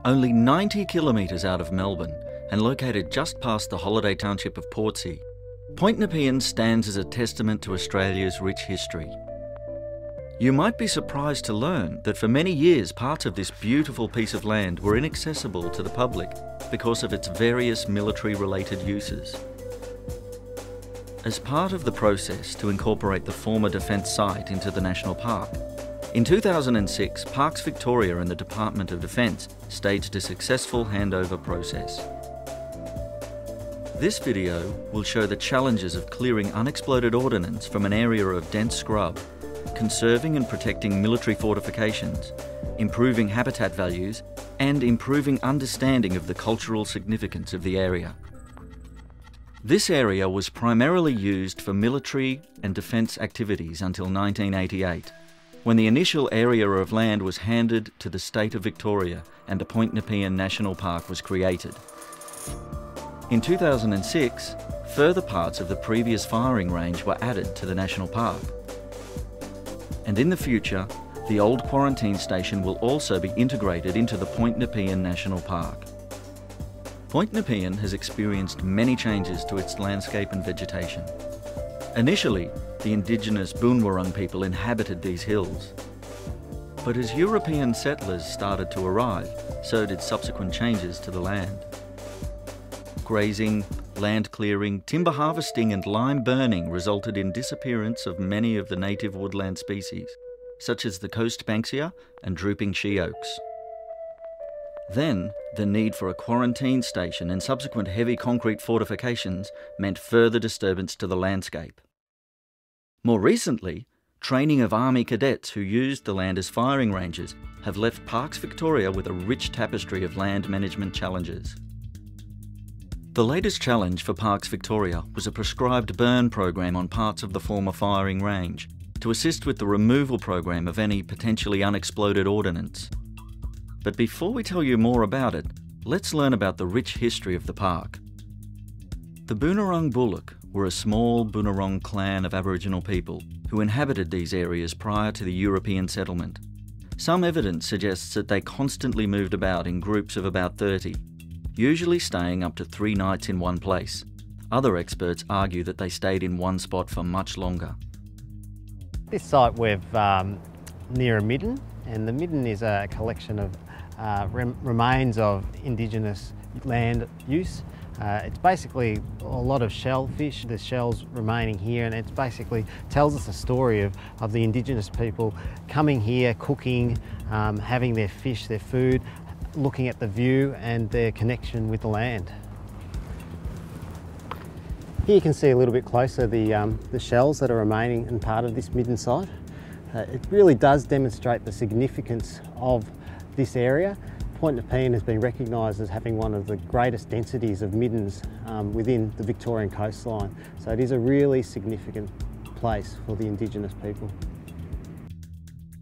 Only 90 kilometres out of Melbourne and located just past the holiday township of Portsea, Point Nepean stands as a testament to Australia's rich history. You might be surprised to learn that for many years parts of this beautiful piece of land were inaccessible to the public because of its various military-related uses. As part of the process to incorporate the former defence site into the National Park, in 2006, Parks Victoria and the Department of Defence staged a successful handover process. This video will show the challenges of clearing unexploded ordnance from an area of dense scrub, conserving and protecting military fortifications, improving habitat values, and improving understanding of the cultural significance of the area. This area was primarily used for military and defence activities until 1988, when the initial area of land was handed to the state of Victoria and the Point Nepean National Park was created. In 2006, further parts of the previous firing range were added to the National Park. And in the future, the old quarantine station will also be integrated into the Point Nepean National Park. Point Nepean has experienced many changes to its landscape and vegetation. Initially, the indigenous Boon Wurrung people inhabited these hills. But as European settlers started to arrive, so did subsequent changes to the land. Grazing, land clearing, timber harvesting and lime burning resulted in disappearance of many of the native woodland species, such as the coast banksia and drooping she-oaks. Then, the need for a quarantine station and subsequent heavy concrete fortifications meant further disturbance to the landscape. More recently, training of army cadets who used the land as firing ranges have left Parks Victoria with a rich tapestry of land management challenges. The latest challenge for Parks Victoria was a prescribed burn program on parts of the former firing range to assist with the removal program of any potentially unexploded ordnance. But before we tell you more about it, let's learn about the rich history of the park. The Boon Wurrung Bullock were a small Boon Wurrung clan of Aboriginal people who inhabited these areas prior to the European settlement. Some evidence suggests that they constantly moved about in groups of about 30, usually staying up to 3 nights in one place. Other experts argue that they stayed in one spot for much longer. This site we're near a midden, and the midden is a collection of remains of Indigenous land use. It's basically a lot of shellfish, the shells remaining here, and it basically tells us a story of the Indigenous people coming here, cooking, having their fish, their food, looking at the view and their connection with the land. Here you can see a little bit closer the shells that are remaining in part of this midden site. It really does demonstrate the significance of this area. Point Nepean has been recognised as having one of the greatest densities of middens within the Victorian coastline. So it is a really significant place for the Indigenous people.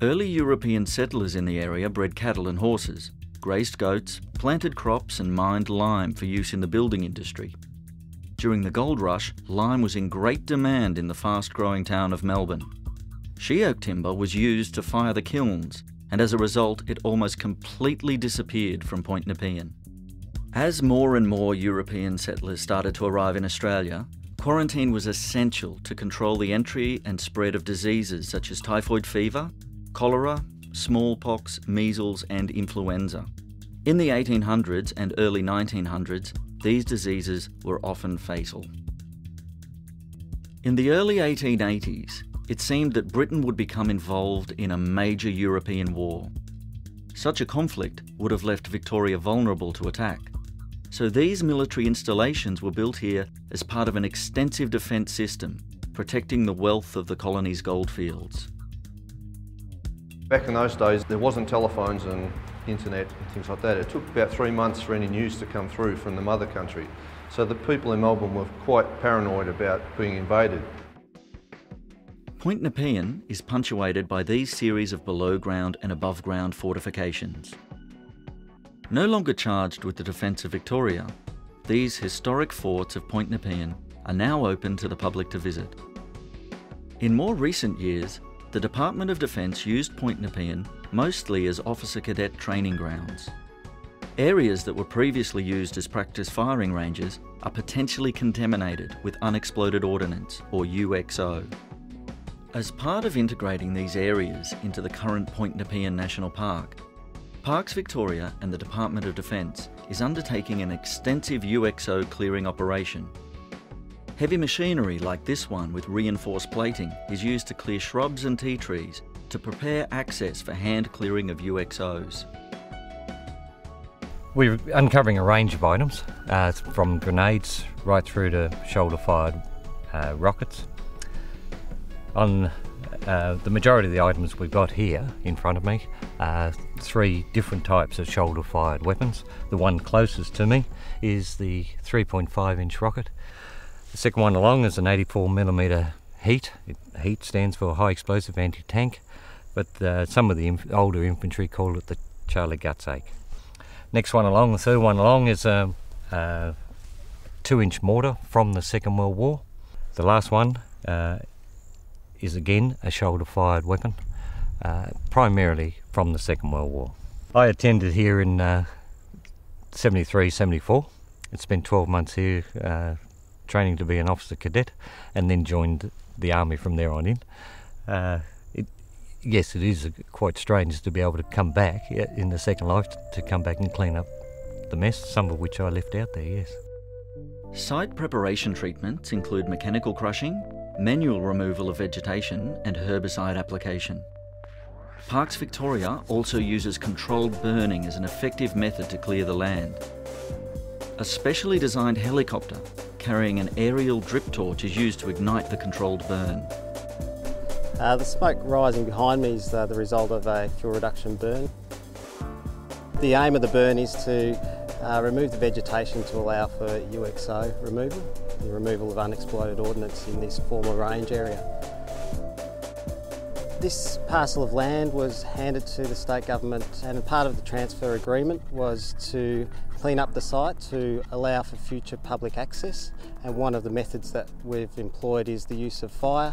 Early European settlers in the area bred cattle and horses, grazed goats, planted crops and mined lime for use in the building industry. During the gold rush, lime was in great demand in the fast-growing town of Melbourne. She-oak timber was used to fire the kilns, and as a result, it almost completely disappeared from Point Nepean. As more and more European settlers started to arrive in Australia, quarantine was essential to control the entry and spread of diseases such as typhoid fever, cholera, smallpox, measles and influenza. In the 1800s and early 1900s, these diseases were often fatal. In the early 1880s, it seemed that Britain would become involved in a major European war. Such a conflict would have left Victoria vulnerable to attack. So these military installations were built here as part of an extensive defence system, protecting the wealth of the colony's goldfields. Back in those days, there wasn't telephones and internet and things like that. It took about 3 months for any news to come through from the mother country. So the people in Melbourne were quite paranoid about being invaded. Point Nepean is punctuated by these series of below-ground and above-ground fortifications. No longer charged with the defence of Victoria, these historic forts of Point Nepean are now open to the public to visit. In more recent years, the Department of Defence used Point Nepean mostly as officer cadet training grounds. Areas that were previously used as practice firing ranges are potentially contaminated with unexploded ordnance, or UXO. As part of integrating these areas into the current Point Nepean National Park, Parks Victoria and the Department of Defence is undertaking an extensive UXO clearing operation. Heavy machinery like this one with reinforced plating is used to clear shrubs and tea trees to prepare access for hand clearing of UXOs. We're uncovering a range of items, from grenades right through to shoulder-fired rockets. On the majority of the items we've got here in front of me are 3 different types of shoulder-fired weapons. The one closest to me is the 3.5-inch rocket. The second one along is an 84mm HEAT. HEAT stands for High Explosive Anti-Tank, but some of the older infantry call it the Charlie Gutsache. Next one along, the third one along, is a 2-inch mortar from the Second World War. The last one is again a shoulder-fired weapon, primarily from the Second World War. I attended here in 73-74. I spent 12 months here training to be an officer cadet, and then joined the army from there on in. Yes, it is quite strange to be able to come back in the second life, to come back and clean up the mess, some of which I left out there, yes. Site preparation treatments include mechanical crushing, manual removal of vegetation and herbicide application. Parks Victoria also uses controlled burning as an effective method to clear the land. A specially designed helicopter carrying an aerial drip torch is used to ignite the controlled burn. The smoke rising behind me is the result of a fuel reduction burn. The aim of the burn is to remove the vegetation to allow for UXO removal, the removal of unexploded ordnance in this former range area. This parcel of land was handed to the state government, and part of the transfer agreement was to clean up the site to allow for future public access, and one of the methods that we've employed is the use of fire.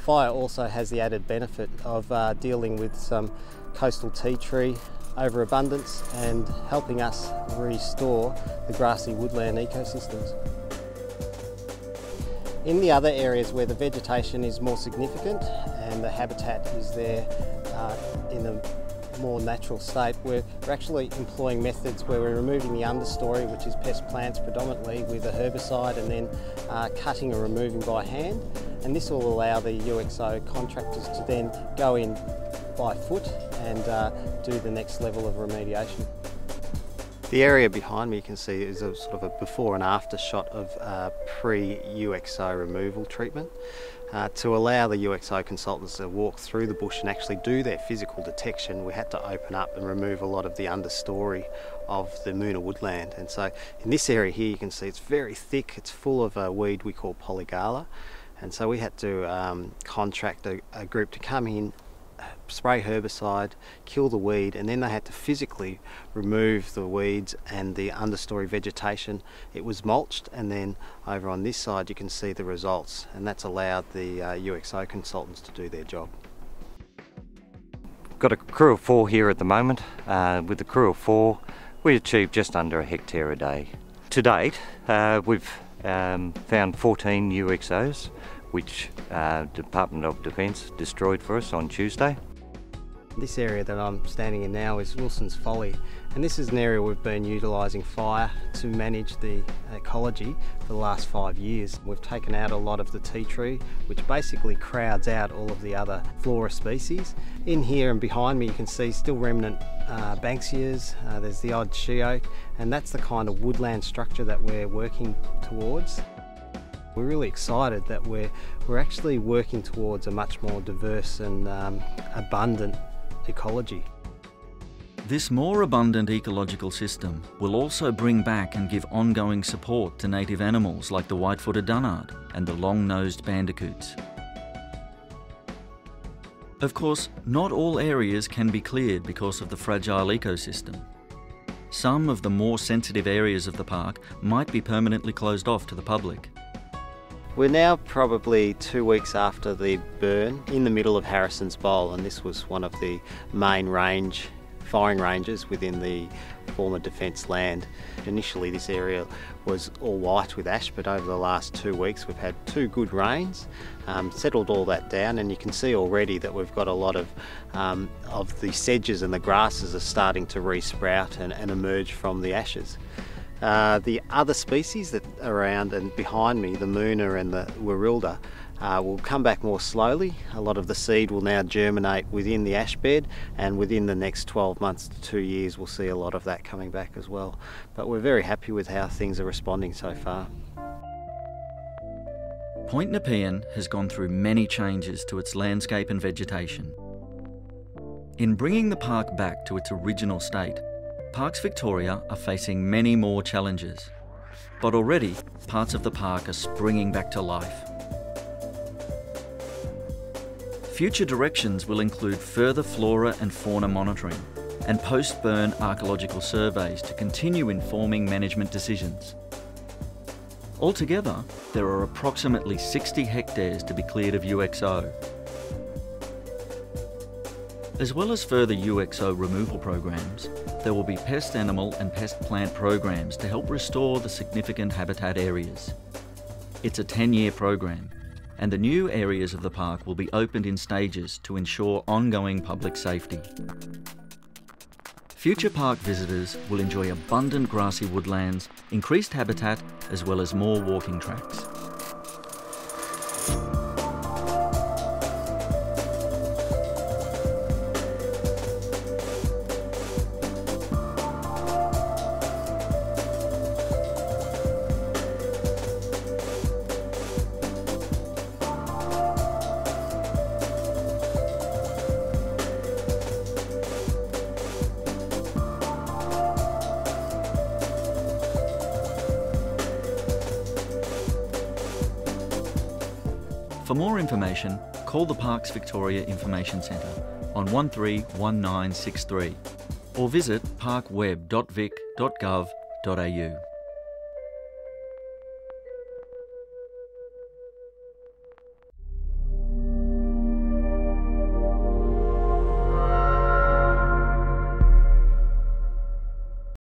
Fire also has the added benefit of dealing with some coastal tea tree overabundance and helping us restore the grassy woodland ecosystems. In the other areas where the vegetation is more significant and the habitat is there in a more natural state, we're actually employing methods where we're removing the understory, which is pest plants predominantly, with a herbicide, and then cutting or removing by hand. And this will allow the UXO contractors to then go in by foot and do the next level of remediation. The area behind me you can see is a sort of a before and after shot of pre-UXO removal treatment. To allow the UXO consultants to walk through the bush and actually do their physical detection, we had to open up and remove a lot of the understory of the Moona woodland. And so in this area here you can see it's very thick, it's full of a weed we call polygala. And so we had to contract a group to come in, spray herbicide, kill the weed, and then they had to physically remove the weeds and the understory vegetation. It was mulched, and then over on this side you can see the results, and that's allowed the UXO consultants to do their job. Got a crew of 4 here at the moment. With the crew of 4 we achieved just under 1 hectare a day. To date we've found 14 UXOs, which Department of Defence destroyed for us on Tuesday. This area that I'm standing in now is Wilson's Folly, and this is an area we've been utilising fire to manage the ecology for the last 5 years. We've taken out a lot of the tea tree, which basically crowds out all of the other flora species. In here and behind me you can see still remnant Banksias, there's the odd she oak, and that's the kind of woodland structure that we're working towards. We're really excited that we're actually working towards a much more diverse and abundant ecology. This more abundant ecological system will also bring back and give ongoing support to native animals like the white-footed dunnard and the long-nosed bandicoots. Of course, not all areas can be cleared because of the fragile ecosystem. Some of the more sensitive areas of the park might be permanently closed off to the public. We're now probably 2 weeks after the burn in the middle of Harrison's Bowl, and this was one of the main firing ranges within the former defence land. Initially this area was all white with ash, but over the last 2 weeks we've had 2 good rains, settled all that down, and you can see already that we've got a lot of the sedges and the grasses are starting to re-sprout and emerge from the ashes. The other species that are around and behind me, the Moona and the Warrilda, will come back more slowly. A lot of the seed will now germinate within the ash bed, and within the next 12 months to 2 years we'll see a lot of that coming back as well. But we're very happy with how things are responding so far. Point Nepean has gone through many changes to its landscape and vegetation. In bringing the park back to its original state, Parks Victoria are facing many more challenges, but already parts of the park are springing back to life. Future directions will include further flora and fauna monitoring and post-burn archaeological surveys to continue informing management decisions. Altogether, there are approximately 60 hectares to be cleared of UXO. As well as further UXO removal programs, there will be pest animal and pest plant programs to help restore the significant habitat areas. It's a 10-year program, and the new areas of the park will be opened in stages to ensure ongoing public safety. Future park visitors will enjoy abundant grassy woodlands, increased habitat, as well as more walking tracks. For more information, call the Parks Victoria Information Centre on 131963 or visit parkweb.vic.gov.au.